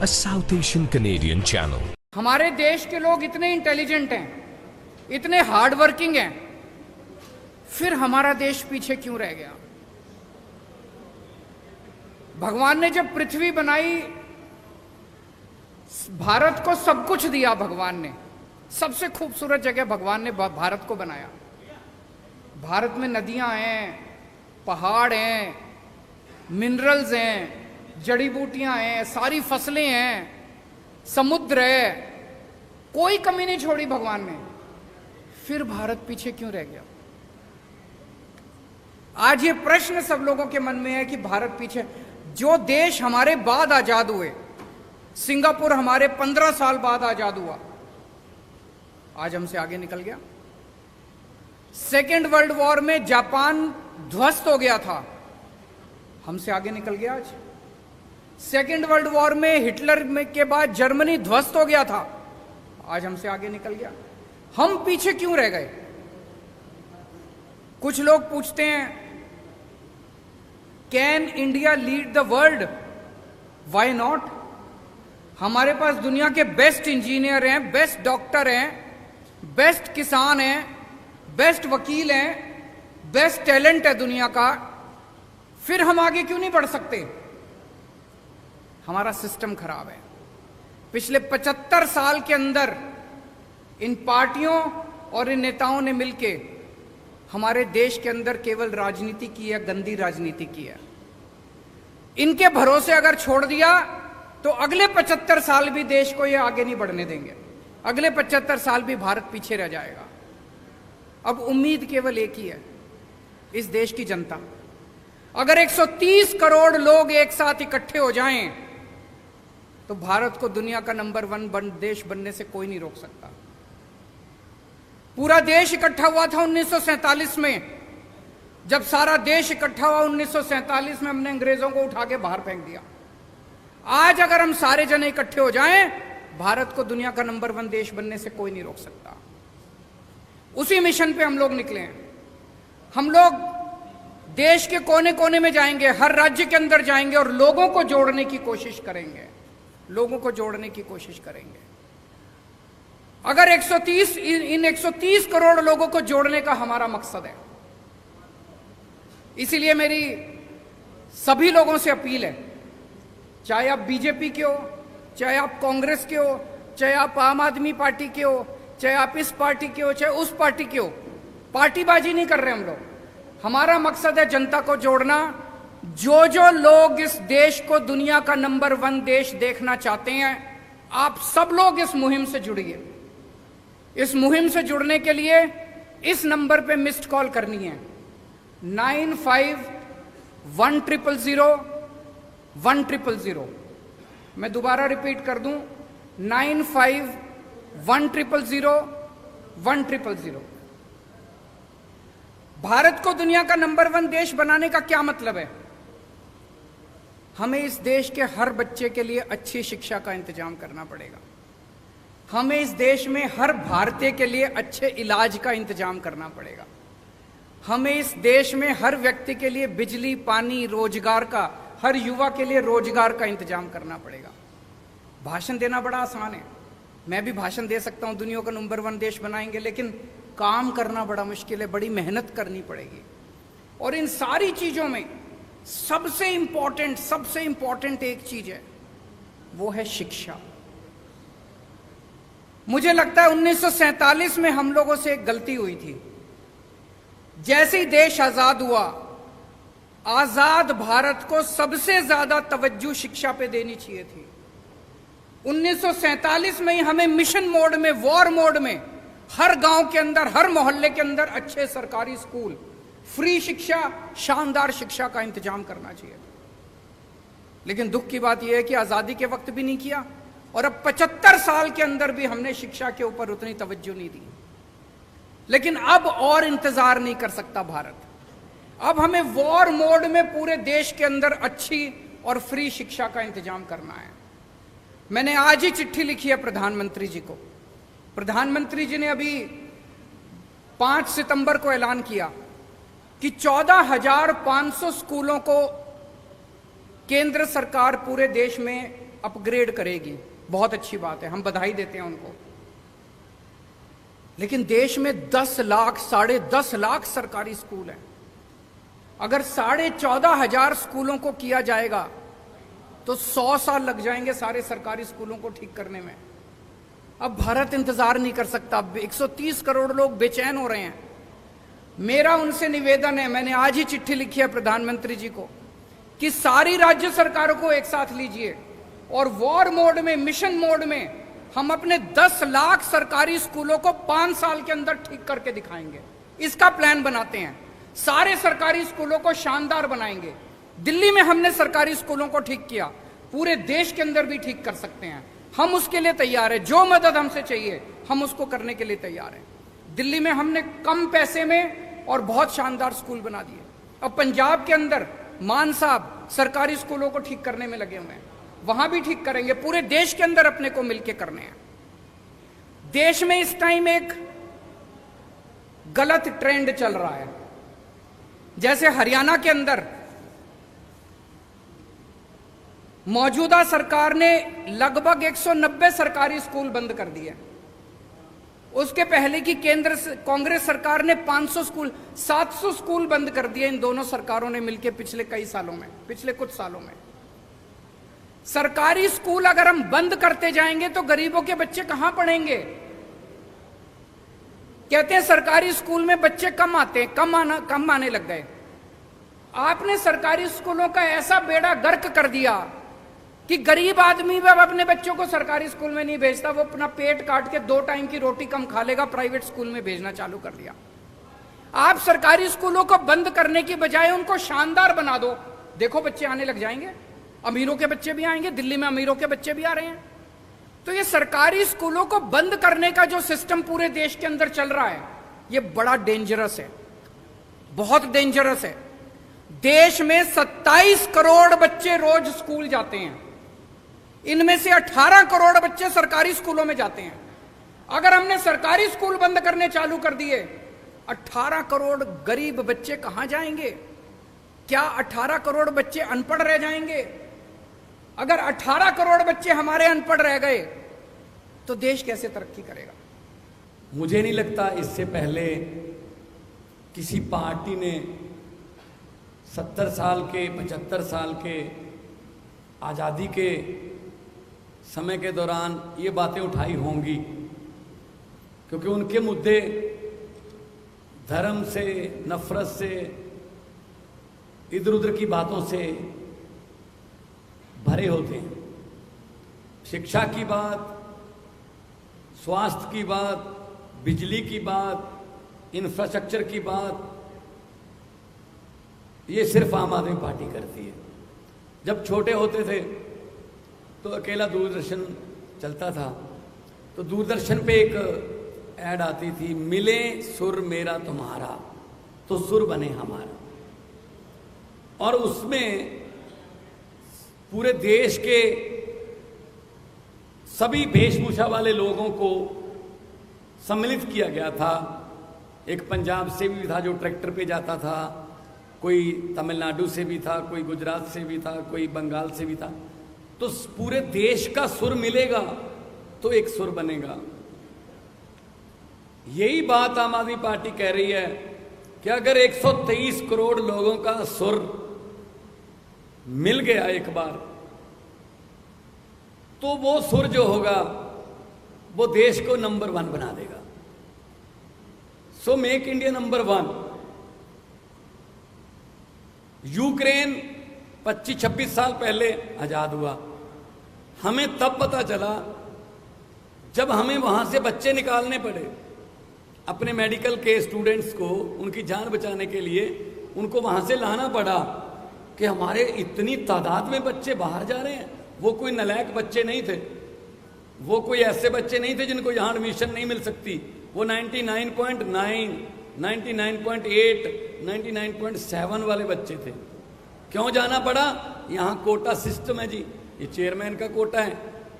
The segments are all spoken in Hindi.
a South Asian Canadian channel. हमारे देश के लोग इतने इंटेलिजेंट हैं, इतने हार्ड वर्किंग हैं, फिर हमारा देश पीछे क्यों रह गया? भगवान ने जब पृथ्वी बनाई, भारत को सब कुछ दिया। भगवान ने सबसे खूबसूरत जगह भगवान ने भारत को बनाया। भारत में नदियां हैं, पहाड़ हैं, मिनरल्स हैं, जड़ी बूटियां हैं, सारी फसलें हैं, समुद्र है, कोई कमी नहीं छोड़ी भगवान ने। फिर भारत पीछे क्यों रह गया? आज ये प्रश्न सब लोगों के मन में है कि भारत पीछे। जो देश हमारे बाद आजाद हुए, सिंगापुर हमारे 15 साल बाद आजाद हुआ, आज हमसे आगे निकल गया। सेकेंड वर्ल्ड वॉर में जापान ध्वस्त हो गया था, हमसे आगे निकल गया आज। सेकेंड वर्ल्ड वॉर में हिटलर के बाद जर्मनी ध्वस्त हो गया था, आज हमसे आगे निकल गया। हम पीछे क्यों रह गए? कुछ लोग पूछते हैं, can India lead the world? Why not? हमारे पास दुनिया के बेस्ट इंजीनियर हैं, बेस्ट डॉक्टर हैं, बेस्ट किसान हैं, बेस्ट वकील हैं, बेस्ट टैलेंट है दुनिया का। फिर हम आगे क्यों नहीं बढ़ सकते? हमारा सिस्टम खराब है। पिछले 75 साल के अंदर इन पार्टियों और इन नेताओं ने मिलके हमारे देश के अंदर केवल राजनीति की है, गंदी राजनीति की है। इनके भरोसे अगर छोड़ दिया तो अगले 75 साल भी देश को ये आगे नहीं बढ़ने देंगे। अगले 75 साल भी भारत पीछे रह जाएगा। अब उम्मीद केवल एक ही है, इस देश की जनता। अगर 130 करोड़ लोग एक साथ इकट्ठे हो जाएं तो भारत को दुनिया का नंबर 1 देश बनने से कोई नहीं रोक सकता। पूरा देश इकट्ठा हुआ था 1947 में। जब सारा देश इकट्ठा हुआ 1947 में, हमने अंग्रेजों को उठा के बाहर फेंक दिया। आज अगर हम सारे जने इकट्ठे हो जाएं, भारत को दुनिया का नंबर 1 देश बनने से कोई नहीं रोक सकता। उसी मिशन पे हम लोग निकले हैं। हम लोग देश के कोने कोने में जाएंगे, हर राज्य के अंदर जाएंगे और लोगों को जोड़ने की कोशिश करेंगे। लोगों को जोड़ने की कोशिश करेंगे। अगर 130 करोड़ लोगों को जोड़ने का हमारा मकसद है, इसीलिए मेरी सभी लोगों से अपील है, चाहे आप बीजेपी के हो, चाहे आप कांग्रेस के हो, चाहे आप आम आदमी पार्टी के हो, चाहे आप इस पार्टी के हो, चाहे उस पार्टी के हो, पार्टीबाजी नहीं कर रहे हम लोग। हमारा मकसद है जनता को जोड़ना। जो जो लोग इस देश को दुनिया का नंबर 1 देश देखना चाहते हैं, आप सब लोग इस मुहिम से जुड़िए। इस मुहिम से जुड़ने के लिए इस नंबर पे मिस्ड कॉल करनी है, 951001000100। मैं दोबारा रिपीट कर दूं, 951001000100। भारत को दुनिया का नंबर 1 देश बनाने का क्या मतलब है? हमें इस देश के हर बच्चे के लिए अच्छी शिक्षा का इंतजाम करना पड़ेगा। हमें इस देश में हर भारतीय के लिए अच्छे इलाज का इंतजाम करना पड़ेगा। हमें इस देश में हर व्यक्ति के लिए बिजली, पानी, रोजगार का, हर युवा के लिए रोजगार का इंतजाम करना पड़ेगा। भाषण देना बड़ा आसान है, मैं भी भाषण दे सकता हूं, दुनिया का नंबर 1 देश बनाएंगे, लेकिन काम करना बड़ा मुश्किल है, बड़ी मेहनत करनी पड़ेगी। और इन सारी चीजों में सबसे इंपॉर्टेंट एक चीज है, वो है शिक्षा। मुझे लगता है 1947 में हम लोगों से एक गलती हुई थी। जैसे ही देश आजाद हुआ, आजाद भारत को सबसे ज्यादा तवज्जो शिक्षा पे देनी चाहिए थी। 1947 में ही हमें मिशन मोड में, वॉर मोड में, हर गांव के अंदर, हर मोहल्ले के अंदर अच्छे सरकारी स्कूल, फ्री शिक्षा, शानदार शिक्षा का इंतजाम करना चाहिए। लेकिन दुख की बात यह है कि आजादी के वक्त भी नहीं किया और अब 75 साल के अंदर भी हमने शिक्षा के ऊपर उतनी तवज्जो नहीं दी। लेकिन अब और इंतजार नहीं कर सकता भारत। अब हमें वॉर मोड में पूरे देश के अंदर अच्छी और फ्री शिक्षा का इंतजाम करना है। मैंने आज ही चिट्ठी लिखी है प्रधानमंत्री जी को। प्रधानमंत्री जी ने अभी 5 सितंबर को ऐलान किया कि 14,500 स्कूलों को केंद्र सरकार पूरे देश में अपग्रेड करेगी, बहुत अच्छी बात है, हम बधाई देते हैं उनको। लेकिन देश में 10 लाख 10.5 लाख सरकारी स्कूल हैं। अगर 14,500 स्कूलों को किया जाएगा तो 100 साल लग जाएंगे सारे सरकारी स्कूलों को ठीक करने में। अब भारत इंतजार नहीं कर सकता। 130 करोड़ लोग बेचैन हो रहे हैं। मेरा उनसे निवेदन है, मैंने आज ही चिट्ठी लिखी है प्रधानमंत्री जी को, कि सारी राज्य सरकारों को एक साथ लीजिए और वॉर मोड में, मिशन मोड में हम अपने 10 लाख सरकारी स्कूलों को 5 साल के अंदर ठीक करके दिखाएंगे। इसका प्लान बनाते हैं। सारे सरकारी स्कूलों को शानदार बनाएंगे। दिल्ली में हमने सरकारी स्कूलों को ठीक किया, पूरे देश के अंदर भी ठीक कर सकते हैं। हम उसके लिए तैयार हैं। जो मदद हमसे चाहिए हम उसको करने के लिए तैयार हैं। दिल्ली में हमने कम पैसे में और बहुत शानदार स्कूल बना दिए। अब पंजाब के अंदर मान साहब सरकारी स्कूलों को ठीक करने में लगे हुए हैं, वहां भी ठीक करेंगे। पूरे देश के अंदर अपने को मिलकर करने हैं। देश में इस टाइम एक गलत ट्रेंड चल रहा है। जैसे हरियाणा के अंदर मौजूदा सरकार ने लगभग 190 सरकारी स्कूल बंद कर दिए। उसके पहले की केंद्र कांग्रेस सरकार ने 500 स्कूल, 700 स्कूल बंद कर दिए। इन दोनों सरकारों ने मिलकर पिछले कई सालों में, पिछले कुछ सालों में। सरकारी स्कूल अगर हम बंद करते जाएंगे तो गरीबों के बच्चे कहां पढ़ेंगे? कहते हैं सरकारी स्कूल में बच्चे कम आते हैं, कम आने लग गए। आपने सरकारी स्कूलों का ऐसा बेड़ा गर्क कर दिया कि गरीब आदमी अब अपने बच्चों को सरकारी स्कूल में नहीं भेजता। वो अपना पेट काट के 2 टाइम की रोटी कम खा लेगा, प्राइवेट स्कूल में भेजना चालू कर दिया। आप सरकारी स्कूलों को बंद करने की बजाय उनको शानदार बना दो। देखो बच्चे आने लग जाएंगे, अमीरों के बच्चे भी आएंगे। दिल्ली में अमीरों के बच्चे भी आ रहे हैं। तो ये सरकारी स्कूलों को बंद करने का जो सिस्टम पूरे देश के अंदर चल रहा है, ये बड़ा डेंजरस है, बहुत डेंजरस है। देश में 27 करोड़ बच्चे रोज स्कूल जाते हैं। इनमें से 18 करोड़ बच्चे सरकारी स्कूलों में जाते हैं। अगर हमने सरकारी स्कूल बंद करने चालू कर दिए, 18 करोड़ गरीब बच्चे कहां जाएंगे? क्या 18 करोड़ बच्चे अनपढ़ रह जाएंगे? अगर 18 करोड़ बच्चे हमारे अनपढ़ रह गए तो देश कैसे तरक्की करेगा? मुझे नहीं लगता इससे पहले किसी पार्टी ने 70 साल के, 75 साल के आज़ादी के समय के दौरान ये बातें उठाई होंगी, क्योंकि उनके मुद्दे धर्म से, नफरत से, इधर उधर की बातों से भरे होते हैं। शिक्षा की बात, स्वास्थ्य की बात, बिजली की बात, इंफ्रास्ट्रक्चर की बात, ये सिर्फ आम आदमी पार्टी करती है। जब छोटे होते थे तो अकेला दूरदर्शन चलता था, तो दूरदर्शन पे एक ऐड आती थी, मिले सुर मेरा तुम्हारा तो सुर बने हमारा। और उसमें पूरे देश के सभी वेशभूषा वाले लोगों को सम्मिलित किया गया था। एक पंजाब से भी था जो ट्रैक्टर पे जाता था, कोई तमिलनाडु से भी था, कोई गुजरात से भी था, कोई बंगाल से भी था। तो पूरे देश का सुर मिलेगा तो एक सुर बनेगा। यही बात आम आदमी पार्टी कह रही है कि अगर 123 करोड़ लोगों का सुर मिल गया एक बार, तो वो सुर जो होगा वो देश को नंबर 1 बना देगा। So make India number 1। Ukraine 25-26 साल पहले आजाद हुआ। हमें तब पता चला जब हमें वहां से बच्चे निकालने पड़े। अपने मेडिकल के स्टूडेंट्स को उनकी जान बचाने के लिए उनको वहां से लाना पड़ा कि हमारे इतनी तादाद में बच्चे बाहर जा रहे हैं। वो कोई नालायक बच्चे नहीं थे, वो कोई ऐसे बच्चे नहीं थे जिनको यहाँ एडमिशन नहीं मिल सकती। वो 99.9, 99.8, 99.7 वाले बच्चे थे। क्यों जाना पड़ा? यहाँ कोटा सिस्टम है जी, ये चेयरमैन का कोटा है,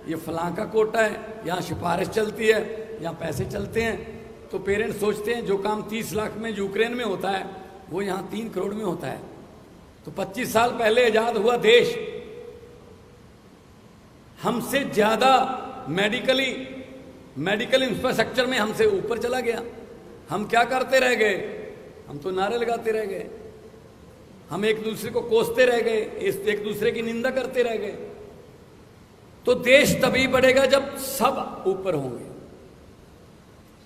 ये फलां का कोटा है, यहाँ सिफारिश चलती है, यहाँ पैसे चलते हैं। तो पेरेंट्स सोचते हैं जो काम 30 लाख में यूक्रेन में होता है वो यहाँ 3 करोड़ में होता है। तो 25 साल पहले आजाद हुआ देश, हमसे ज्यादा मेडिकल इंफ्रास्ट्रक्चर में हमसे ऊपर चला गया। हम क्या करते रह गए? हम तो नारे लगाते रह गए, हम एक दूसरे को कोसते रह गए, एक दूसरे की निंदा करते रह गए। तो देश तभी बढ़ेगा जब सब ऊपर होंगे,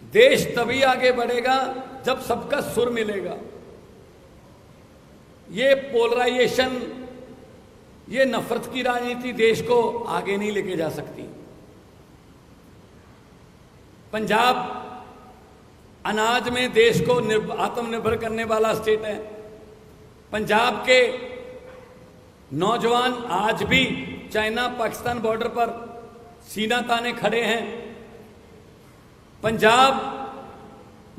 देश तभी आगे बढ़ेगा जब सबका सुर मिलेगा। ये पोलराइजेशन, ये नफरत की राजनीति देश को आगे नहीं लेके जा सकती। पंजाब अनाज में देश को आत्मनिर्भर करने वाला स्टेट है। पंजाब के नौजवान आज भी चाइना पाकिस्तान बॉर्डर पर सीना ताने खड़े हैं। पंजाब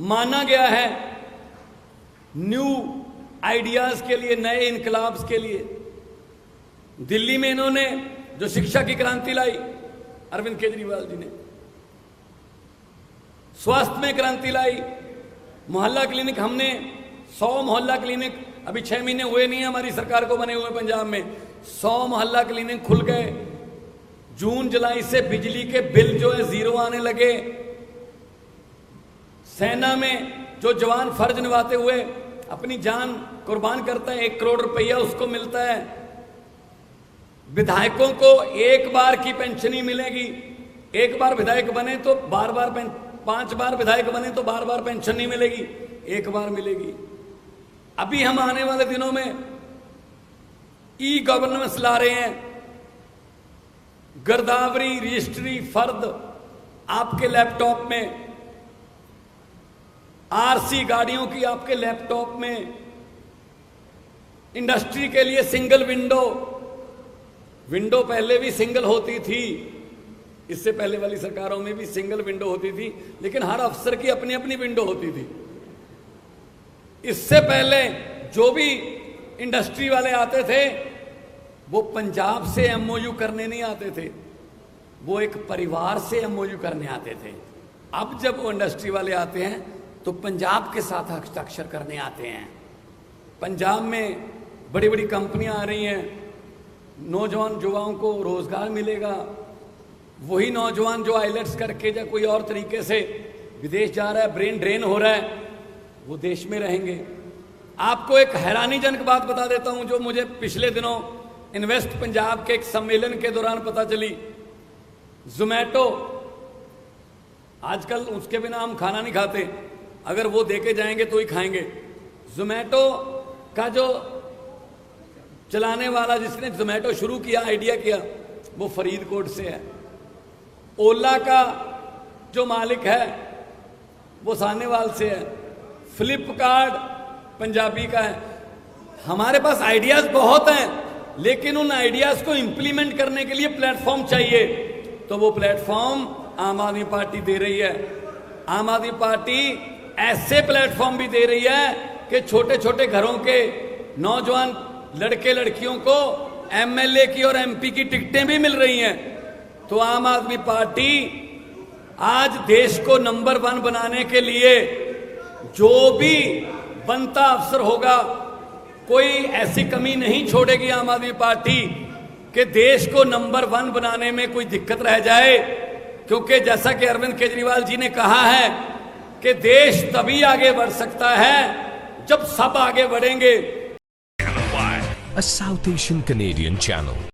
माना गया है न्यू आइडियाज के लिए, नए इनकलाब्स के लिए। दिल्ली में इन्होंने जो शिक्षा की क्रांति लाई अरविंद केजरीवाल जी ने, स्वास्थ्य में क्रांति लाई, मोहल्ला क्लिनिक, हमने 100 मोहल्ला क्लिनिक, अभी 6 महीने हुए नहीं है हमारी सरकार को बने हुए पंजाब में, 100 मोहल्ला क्लिनिक खुल गए। जून जुलाई से बिजली के बिल जो है जीरो आने लगे। सेना में जो जवान फर्ज निभाते हुए अपनी जान कुर्बान करता है, 1 करोड़ रुपया उसको मिलता है। विधायकों को 1 बार की पेंशन ही मिलेगी। 1 बार विधायक बने तो बार 5 बार विधायक बने तो बार पेंशन नहीं मिलेगी, 1 बार मिलेगी। अभी हम आने वाले दिनों में ई गवर्नेंस ला रहे हैं। गिरदावरी रजिस्ट्री फर्द आपके लैपटॉप में, आरसी गाड़ियों की आपके लैपटॉप में, इंडस्ट्री के लिए सिंगल विंडो पहले भी सिंगल होती थी, इससे पहले वाली सरकारों में भी सिंगल विंडो होती थी, लेकिन हर अफसर की अपनी अपनी विंडो होती थी। इससे पहले जो भी इंडस्ट्री वाले आते थे वो पंजाब से एमओयू करने नहीं आते थे, वो एक परिवार से एमओयू करने आते थे। अब जब वो इंडस्ट्री वाले आते हैं तो पंजाब के साथ हस्ताक्षर करने आते हैं। पंजाब में बड़ी बड़ी कंपनियां आ रही हैं, नौजवान युवाओं को रोजगार मिलेगा। वही नौजवान जो आइलेट्स करके या कोई और तरीके से विदेश जा रहा है, ब्रेन ड्रेन हो रहा है, वो देश में रहेंगे। आपको एक हैरानीजनक बात बता देता हूं जो मुझे पिछले दिनों इन्वेस्ट पंजाब के एक सम्मेलन के दौरान पता चली। जोमैटो, आजकल उसके बिना हम खाना नहीं खाते, अगर वो देके जाएंगे तो ही खाएंगे। जोमैटो का जो चलाने वाला, जिसने जोमैटो शुरू किया, आइडिया किया, वो फरीदकोट से है। ओला का जो मालिक है वो सानेवाल से है। फ्लिपकार्ट पंजाबी का है। हमारे पास आइडियाज बहुत हैं, लेकिन उन आइडियाज को इंप्लीमेंट करने के लिए प्लेटफॉर्म चाहिए, तो वो प्लेटफॉर्म आम आदमी पार्टी दे रही है। आम आदमी पार्टी ऐसे प्लेटफॉर्म भी दे रही है कि छोटे छोटे घरों के नौजवान लड़के लड़कियों को एमएलए की और एमपी की टिकटें भी मिल रही हैं। तो आम आदमी पार्टी आज देश को नंबर 1 बनाने के लिए जो भी बनता अफसर होगा, कोई ऐसी कमी नहीं छोड़ेगी आम आदमी पार्टी कि देश को नंबर 1 बनाने में कोई दिक्कत रह जाए। क्योंकि जैसा कि अरविंद केजरीवाल जी ने कहा है कि देश तभी आगे बढ़ सकता है जब सब आगे बढ़ेंगे। A South Asian Canadian channel.